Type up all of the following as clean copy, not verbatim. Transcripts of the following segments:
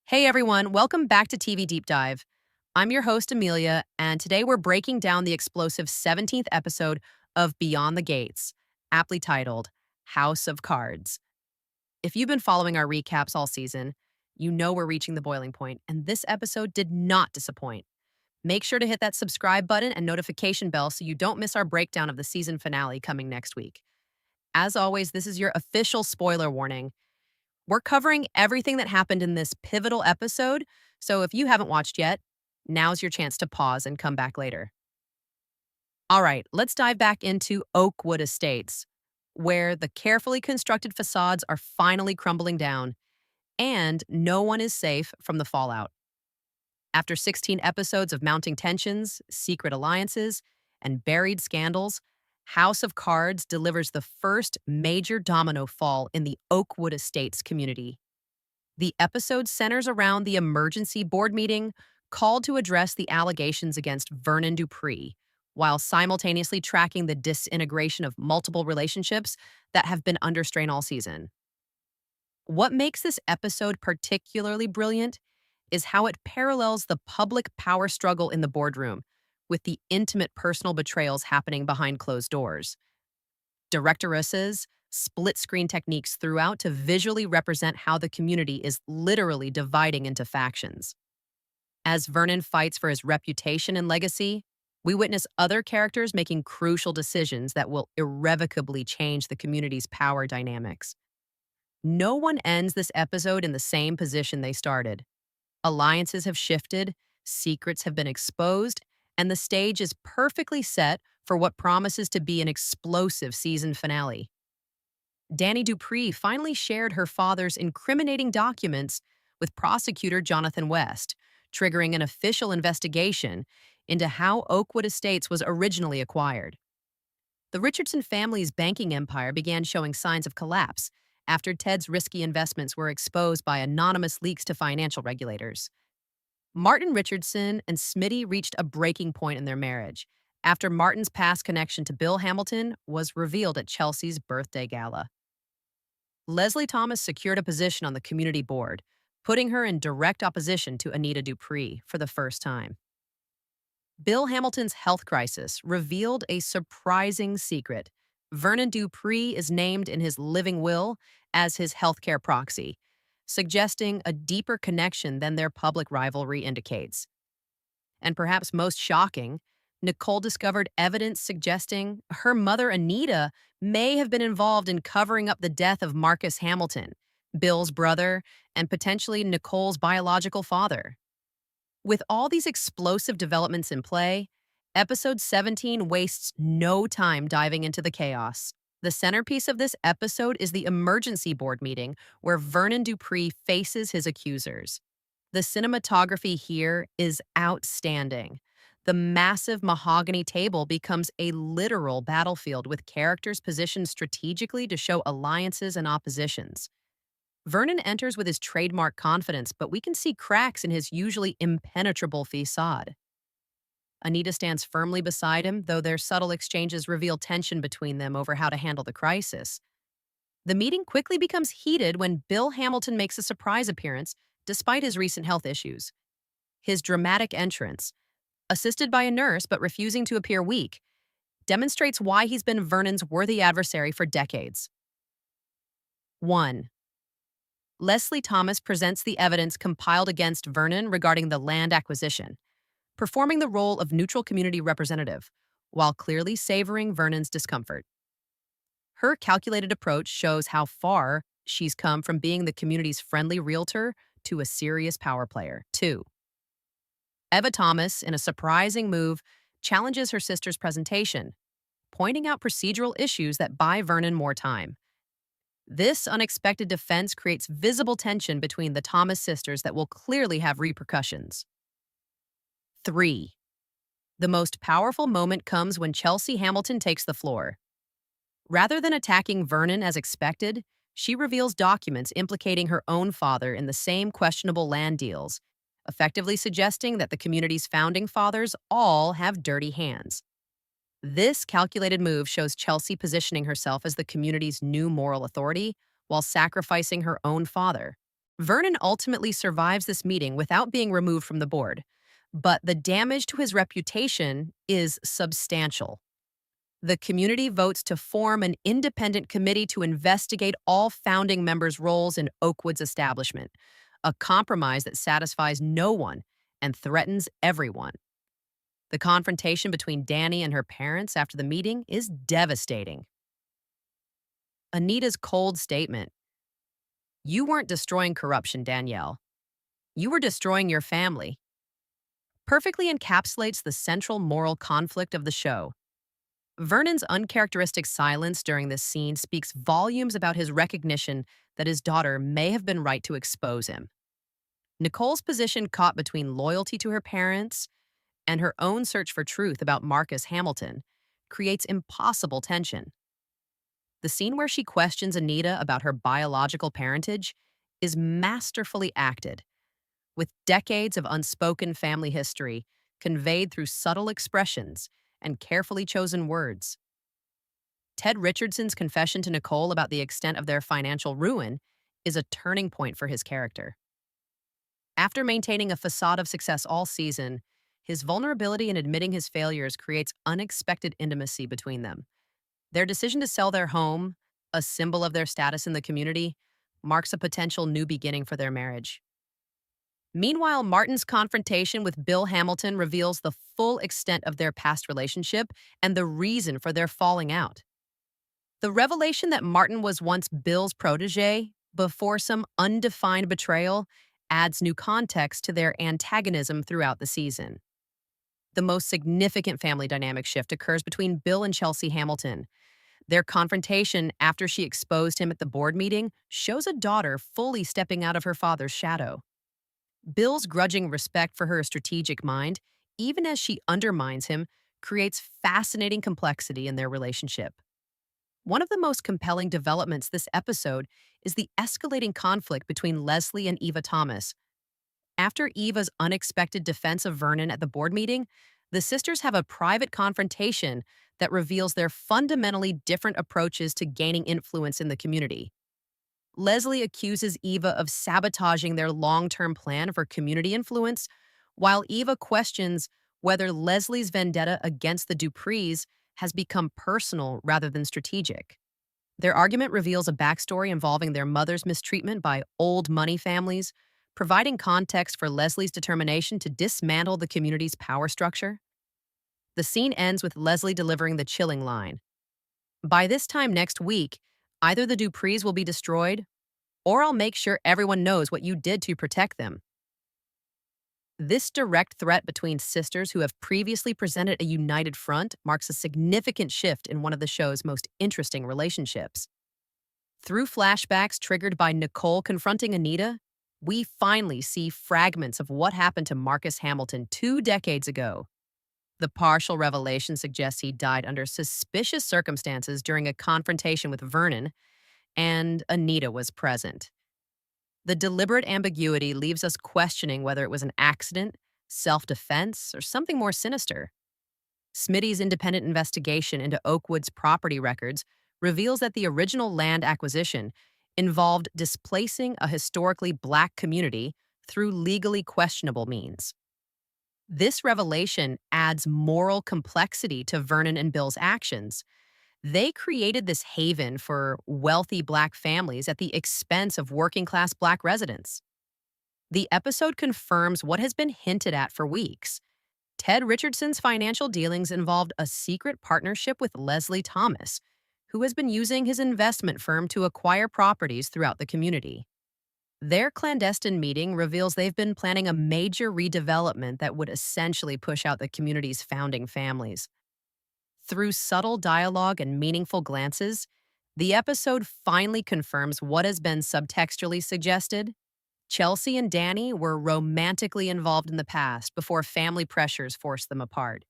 Hey everyone, welcome back to TV Deep Dive. I'm your host, Amelia, and today we're breaking down the explosive 17th episode of Beyond the Gates, aptly titled House of Cards. If you've been following our recaps all season, you know we're reaching the boiling point, and this episode did not disappoint. Make sure to hit that subscribe button and notification bell so you don't miss our breakdown of the season finale coming next week. As always, this is your official spoiler warning. We're covering everything that happened in this pivotal episode, so if you haven't watched yet, now's your chance to pause and come back later. All right, let's dive back into Oakwood Estates, where the carefully constructed facades are finally crumbling down, and no one is safe from the fallout. After 16 episodes of mounting tensions, secret alliances, and buried scandals, House of Cards delivers the first major domino fall in the Oakwood Estates community. The episode centers around the emergency board meeting called to address the allegations against Vernon Dupree, while simultaneously tracking the disintegration of multiple relationships that have been under strain all season. What makes this episode particularly brilliant is how it parallels the public power struggle in the boardroom with the intimate personal betrayals happening behind closed doors. Directoresses split screen techniques throughout to visually represent how the community is literally dividing into factions. As Vernon fights for his reputation and legacy, we witness other characters making crucial decisions that will irrevocably change the community's power dynamics. No one ends this episode in the same position they started. Alliances have shifted, secrets have been exposed, and the stage is perfectly set for what promises to be an explosive season finale. Danny Dupree finally shared her father's incriminating documents with prosecutor Jonathan West, triggering an official investigation into how Oakwood Estates was originally acquired. The Richardson family's banking empire began showing signs of collapse after Ted's risky investments were exposed by anonymous leaks to financial regulators. Martin Richardson and Smitty reached a breaking point in their marriage after Martin's past connection to Bill Hamilton was revealed at Chelsea's birthday gala. Leslie Thomas secured a position on the community board, putting her in direct opposition to Anita Dupree for the first time. Bill Hamilton's health crisis revealed a surprising secret. Vernon Dupree is named in his living will as his healthcare proxy, suggesting a deeper connection than their public rivalry indicates. And perhaps most shocking, Nicole discovered evidence suggesting her mother, Anita, may have been involved in covering up the death of Marcus Hamilton, Bill's brother, and potentially Nicole's biological father. With all these explosive developments in play, episode 17 wastes no time diving into the chaos. The centerpiece of this episode is the emergency board meeting where Vernon Dupree faces his accusers. The cinematography here is outstanding. The massive mahogany table becomes a literal battlefield with characters positioned strategically to show alliances and oppositions. Vernon enters with his trademark confidence, but we can see cracks in his usually impenetrable facade. Anita stands firmly beside him, though their subtle exchanges reveal tension between them over how to handle the crisis. The meeting quickly becomes heated when Bill Hamilton makes a surprise appearance, despite his recent health issues. His dramatic entrance, assisted by a nurse but refusing to appear weak, demonstrates why he's been Vernon's worthy adversary for decades. 1. Leslie Thomas presents the evidence compiled against Vernon regarding the land acquisition, performing the role of neutral community representative, while clearly savoring Vernon's discomfort. Her calculated approach shows how far she's come from being the community's friendly realtor to a serious power player. 2. Eva Thomas, in a surprising move, challenges her sister's presentation, pointing out procedural issues that buy Vernon more time. This unexpected defense creates visible tension between the Thomas sisters that will clearly have repercussions. 3. The most powerful moment comes when Chelsea Hamilton takes the floor. Rather than attacking Vernon as expected, she reveals documents implicating her own father in the same questionable land deals, effectively suggesting that the community's founding fathers all have dirty hands. This calculated move shows Chelsea positioning herself as the community's new moral authority while sacrificing her own father. Vernon ultimately survives this meeting without being removed from the board, but the damage to his reputation is substantial. The community votes to form an independent committee to investigate all founding members' roles in Oakwood's establishment, a compromise that satisfies no one and threatens everyone. The confrontation between Danny and her parents after the meeting is devastating. Anita's cold statement, "You weren't destroying corruption, Danielle. You were destroying your family," perfectly encapsulates the central moral conflict of the show. Vernon's uncharacteristic silence during this scene speaks volumes about his recognition that his daughter may have been right to expose him. Nicole's position caught between loyalty to her parents and her own search for truth about Marcus Hamilton creates impossible tension. The scene where she questions Anita about her biological parentage is masterfully acted, with decades of unspoken family history conveyed through subtle expressions and carefully chosen words. Ted Richardson's confession to Nicole about the extent of their financial ruin is a turning point for his character. After maintaining a facade of success all season, his vulnerability in admitting his failures creates unexpected intimacy between them. Their decision to sell their home, a symbol of their status in the community, marks a potential new beginning for their marriage. Meanwhile, Martin's confrontation with Bill Hamilton reveals the full extent of their past relationship and the reason for their falling out. The revelation that Martin was once Bill's protege before some undefined betrayal adds new context to their antagonism throughout the season. The most significant family dynamic shift occurs between Bill and Chelsea Hamilton. Their confrontation after she exposed him at the board meeting shows a daughter fully stepping out of her father's shadow. Bill's grudging respect for her strategic mind, even as she undermines him, creates fascinating complexity in their relationship. One of the most compelling developments this episode is the escalating conflict between Leslie and Eva Thomas. After Eva's unexpected defense of Vernon at the board meeting, the sisters have a private confrontation that reveals their fundamentally different approaches to gaining influence in the community. Leslie accuses Eva of sabotaging their long-term plan for community influence, while Eva questions whether Leslie's vendetta against the Duprees has become personal rather than strategic. Their argument reveals a backstory involving their mother's mistreatment by old money families, providing context for Leslie's determination to dismantle the community's power structure. The scene ends with Leslie delivering the chilling line, "By this time next week, either the Duprees will be destroyed, or I'll make sure everyone knows what you did to protect them." This direct threat between sisters who have previously presented a united front marks a significant shift in one of the show's most interesting relationships. Through flashbacks triggered by Nicole confronting Anita, we finally see fragments of what happened to Marcus Hamilton 2 decades ago. The partial revelation suggests he died under suspicious circumstances during a confrontation with Vernon, and Anita was present. The deliberate ambiguity leaves us questioning whether it was an accident, self-defense, or something more sinister. Smitty's independent investigation into Oakwood's property records reveals that the original land acquisition involved displacing a historically black community through legally questionable means. This revelation adds moral complexity to Vernon and Bill's actions. They created this haven for wealthy black families at the expense of working-class black residents. The episode confirms what has been hinted at for weeks. Ted Richardson's financial dealings involved a secret partnership with Leslie Thomas, who has been using his investment firm to acquire properties throughout the community. Their clandestine meeting reveals they've been planning a major redevelopment that would essentially push out the community's founding families. Through subtle dialogue and meaningful glances, the episode finally confirms what has been subtextually suggested. Chelsea and Danny were romantically involved in the past before family pressures forced them apart.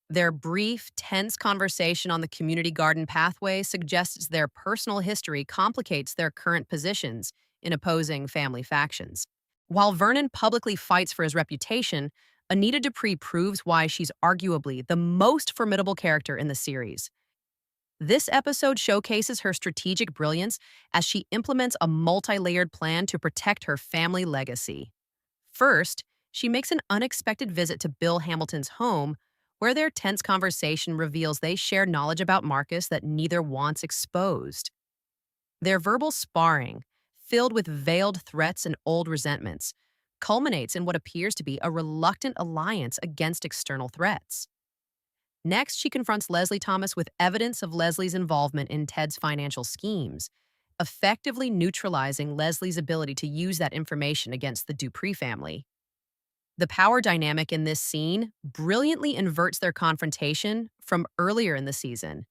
Their brief, tense conversation on the community garden pathway suggests their personal history complicates their current positions in opposing family factions. While Vernon publicly fights for his reputation, Anita Dupree proves why she's arguably the most formidable character in the series. This episode showcases her strategic brilliance as she implements a multi layered plan to protect her family legacy. First, she makes an unexpected visit to Bill Hamilton's home, where their tense conversation reveals they share knowledge about Marcus that neither wants exposed. Their verbal sparring, filled with veiled threats and old resentments, culminates in what appears to be a reluctant alliance against external threats. Next, she confronts Leslie Thomas with evidence of Leslie's involvement in Ted's financial schemes, effectively neutralizing Leslie's ability to use that information against the Dupree family. The power dynamic in this scene brilliantly inverts their confrontation from earlier in the season.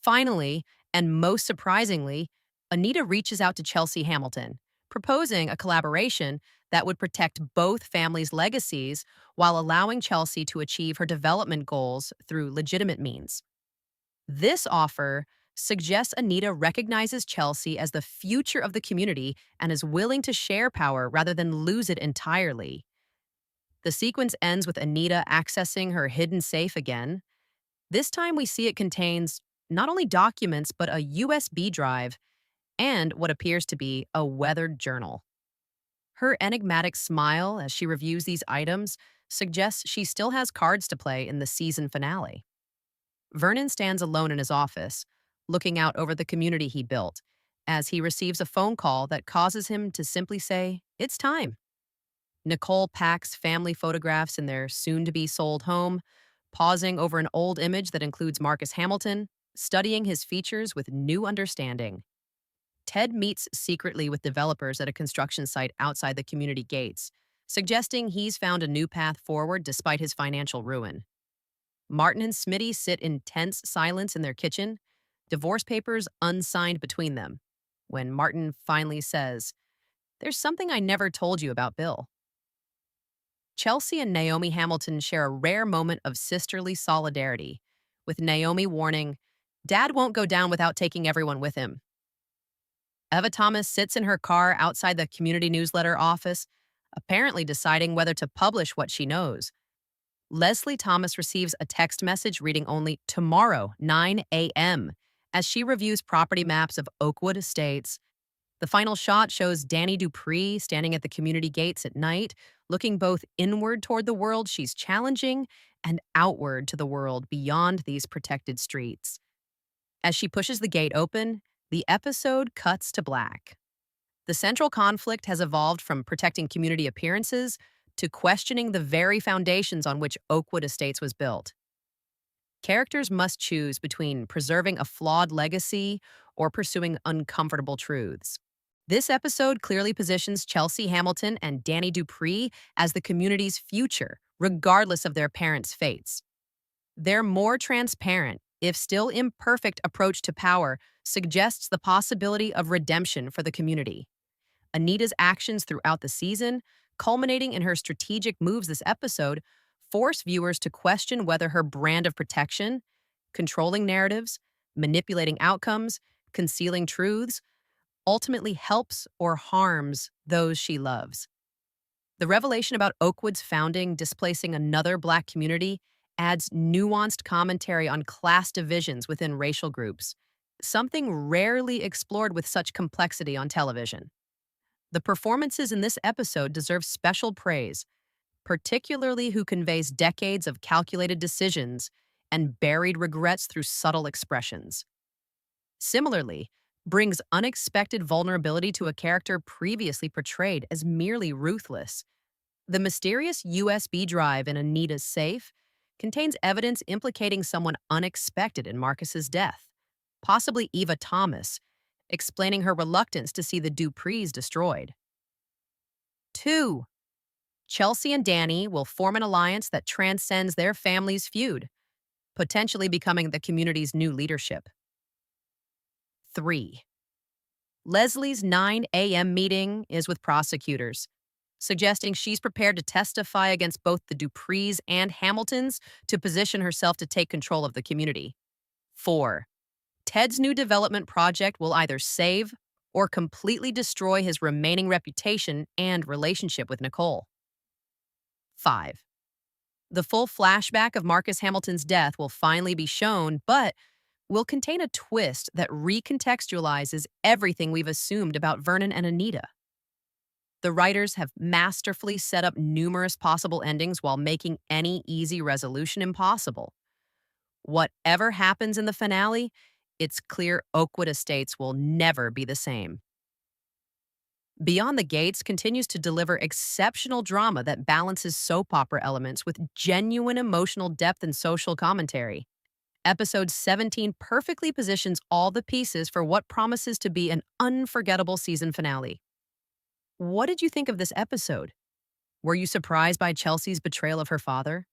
Finally, and most surprisingly, Anita reaches out to Chelsea Hamilton, proposing a collaboration that would protect both families' legacies while allowing Chelsea to achieve her development goals through legitimate means. This offer suggests Anita recognizes Chelsea as the future of the community and is willing to share power rather than lose it entirely. The sequence ends with Anita accessing her hidden safe again. This time we see it contains not only documents, but a USB drive and what appears to be a weathered journal. Her enigmatic smile as she reviews these items suggests she still has cards to play in the season finale. Vernon stands alone in his office, looking out over the community he built, as he receives a phone call that causes him to simply say, "It's time." Nicole packs family photographs in their soon to be sold home, pausing over an old image that includes Marcus Hamilton, studying his features with new understanding. Ted meets secretly with developers at a construction site outside the community gates, suggesting he's found a new path forward despite his financial ruin. Martin and Smitty sit in tense silence in their kitchen, divorce papers unsigned between them, when Martin finally says, "There's something I never told you about Bill." Chelsea and Naomi Hamilton share a rare moment of sisterly solidarity, with Naomi warning, "Dad won't go down without taking everyone with him." Eva Thomas sits in her car outside the community newsletter office, apparently deciding whether to publish what she knows. Leslie Thomas receives a text message reading only tomorrow, 9 a.m., as she reviews property maps of Oakwood Estates. The final shot shows Danny Dupree standing at the community gates at night, looking both inward toward the world she's challenging and outward to the world beyond these protected streets. As she pushes the gate open, the episode cuts to black. The central conflict has evolved from protecting community appearances to questioning the very foundations on which Oakwood Estates was built. Characters must choose between preserving a flawed legacy or pursuing uncomfortable truths. This episode clearly positions Chelsea Hamilton and Danny Dupree as the community's future, regardless of their parents' fates. Their more transparent, if still imperfect, approach to power suggests the possibility of redemption for the community. Anita's actions throughout the season, culminating in her strategic moves this episode, force viewers to question whether her brand of protection, controlling narratives, manipulating outcomes, concealing truths, ultimately helps or harms those she loves. The revelation about Oakwood's founding displacing another Black community adds nuanced commentary on class divisions within racial groups, something rarely explored with such complexity on television. The performances in this episode deserve special praise, particularly who conveys decades of calculated decisions and buried regrets through subtle expressions. Similarly, brings unexpected vulnerability to a character previously portrayed as merely ruthless. The mysterious USB drive in Anita's safe contains evidence implicating someone unexpected in Marcus's death, possibly Eva Thomas, explaining her reluctance to see the Duprees destroyed. 2. Chelsea and Danny will form an alliance that transcends their family's feud, potentially becoming the community's new leadership. 3. Leslie's 9 a.m. meeting is with prosecutors, suggesting she's prepared to testify against both the Duprees and Hamiltons to position herself to take control of the community. 4. Ted's new development project will either save or completely destroy his remaining reputation and relationship with Nicole. 5. The full flashback of Marcus Hamilton's death will finally be shown, but will contain a twist that recontextualizes everything we've assumed about Vernon and Anita. The writers have masterfully set up numerous possible endings while making any easy resolution impossible. Whatever happens in the finale, it's clear Oakwood Estates will never be the same. Beyond the Gates continues to deliver exceptional drama that balances soap opera elements with genuine emotional depth and social commentary. Episode 17 perfectly positions all the pieces for what promises to be an unforgettable season finale. What did you think of this episode? Were you surprised by Chelsea's betrayal of her father?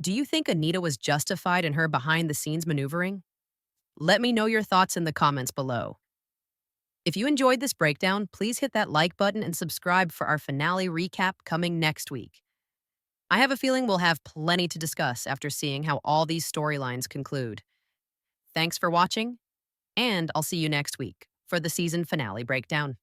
Do you think Anita was justified in her behind the scenes maneuvering? Let me know your thoughts in the comments below. If you enjoyed this breakdown, please hit that like button and subscribe for our finale recap coming next week. I have a feeling we'll have plenty to discuss after seeing how all these storylines conclude. Thanks for watching, and I'll see you next week for the season finale breakdown.